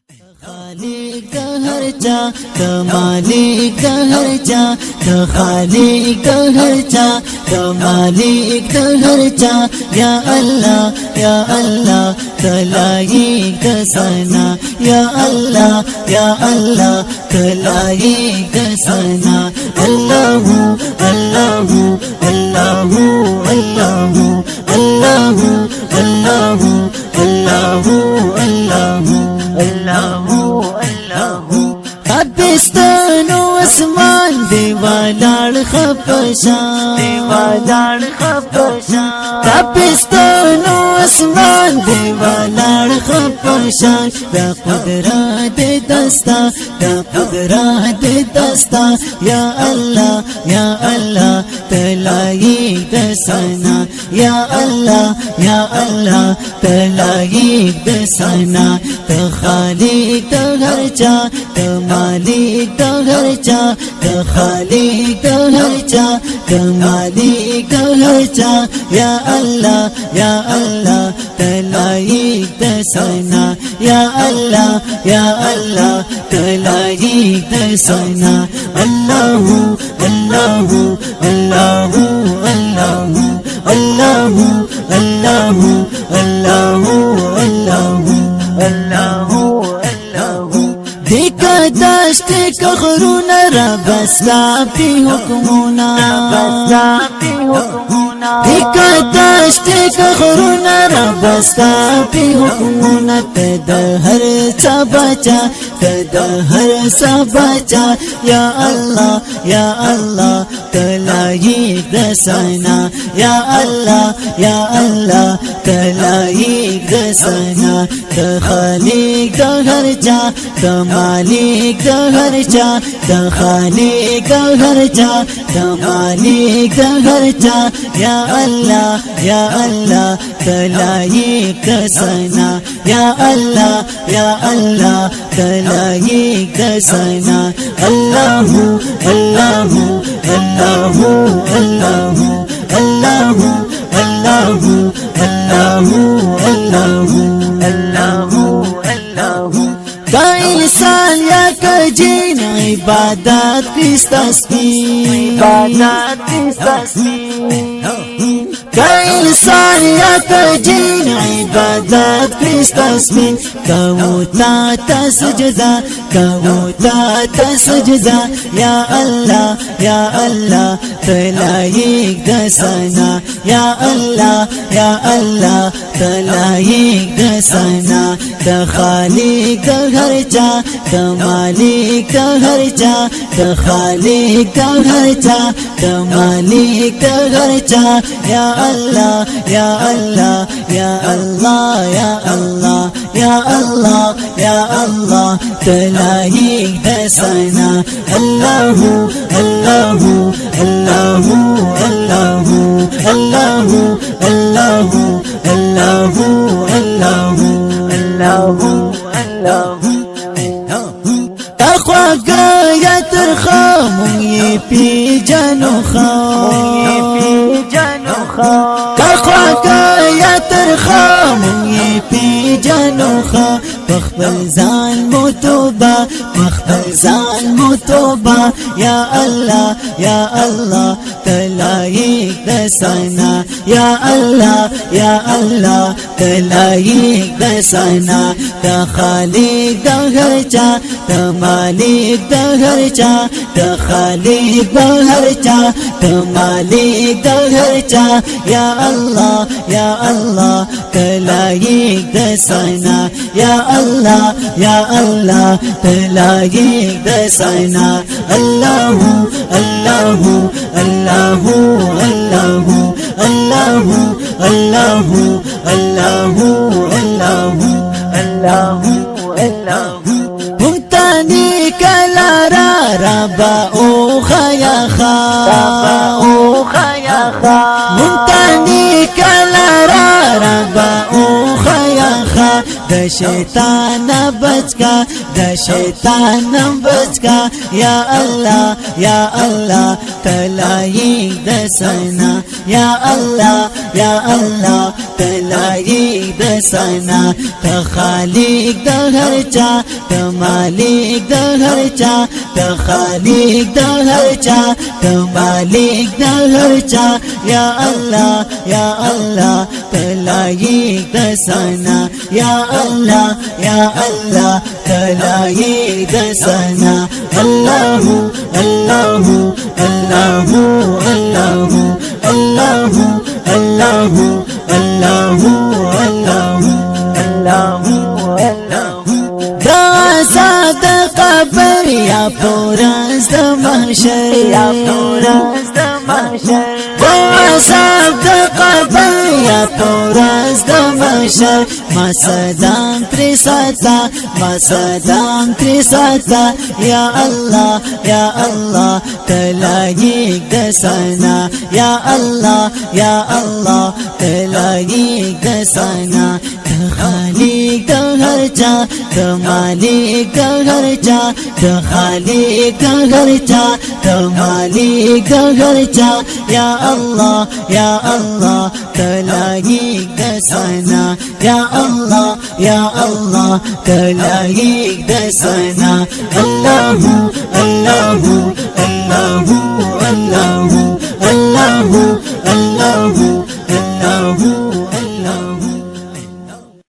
خالق د هر چا د مالک د هر چا د خالق د هر چا د مالک د هر چا یا الله یا الله د لایق د ثنا یا الله یا الله د لایق د ثنا الله الله الله الله الله الله الله الله الله الله پاکستان و اسمان دیوالار خفشان دیوالار خفشان پاکستان و اسمان دیوالار خفشان دا قدرت دستا دا قدرت دستا یا الله یا الله تلایق دسنا یا الله یا الله تلایق دسنا خالق د هر چا د مالک د هر چا د خالق د هر چا د مالک د هر چا یا الله یا الله تلایق د ثنا یا الله یا الله تلایق د ثنا الله الله الله الله الله الله الله الله الله الله دیکا داشت کخرونا را بسلا پی حکمونا دیکا داشت کخرونا را بسلا پی حکمونا تد هر چا بچا تد هر چا بچا یا الله یا الله تلایق دسنا یا الله یا الله تلایق دسنا خالق د هر چا د مالک د هر چا د خالق د هر چا د مالک د هر چا یا الله یا الله تلایق دسنا یا الله یا الله تلایق دسنا الله الله الله الله الله الله الله الله الله الله کا انسان یا کا جن عبادت کس تسبیح عبادت کس تسبیح کا انسان یا کا جن عبادت کس تسبیح کوتا تسجدہ کوتا تسجدہ یا اللہ یا اللہ تلایق دسنا یا اللہ یا اللہ تلایق دسنا د خالق د هر چا د مالک د هر چا د خالق د هر چا د مالک د هر چا یا الله یا الله یا الله یا الله یا الله یا الله تلایق دسنا الله الله الله الله الله الله الله الله الله الله تخوا گیا ترخا مونگی پی جانو خوا تخوا گیا ترخا مونگی پی جانو خوا مخبل زان موتوبا مخبل زان موتوبا یا اللہ یا اللہ تلایق دسنا یا اللہ یا اللہ تلایق دسنا د خالق د هر چا د مالک د هر چا د خالق د هر چا د مالک د هر چا یا الله یا الله تلایق دسنا یا الله یا الله تلایق دسنا الله الله الله الله الله الله الله الله الله الله متانی کلا ربا او خیا متانی کلا ربا او خیا د شیطان بچ کا د شیطان بچ کا یا الله یا الله تلایق د سنا یا الله یا الله تلایق د سنا ته خالق د هر چا ته مالک د هر چا ته خالق د هر چا ته مالک د هر چا یا الله یا الله تلایق د سنا یا الله یا الله تلایق د سنا الله الله الله الله الله الله الله الله الله دا سات قبر یا پورز د محشر یا پورز د محشر دا سات قبر یا پورز د محشر ما صدام تری ساتا ما صدام تری ساتا یا الله یا الله تلایق د سنا یا الله یا الله تلایق د سنا خالق د هر چا د مالک د هر چا د خالق د هر چا د مالک د هر چا یا الله یا الله تلایق د سنا یا الله یا الله تلایق د سنا الله الله الله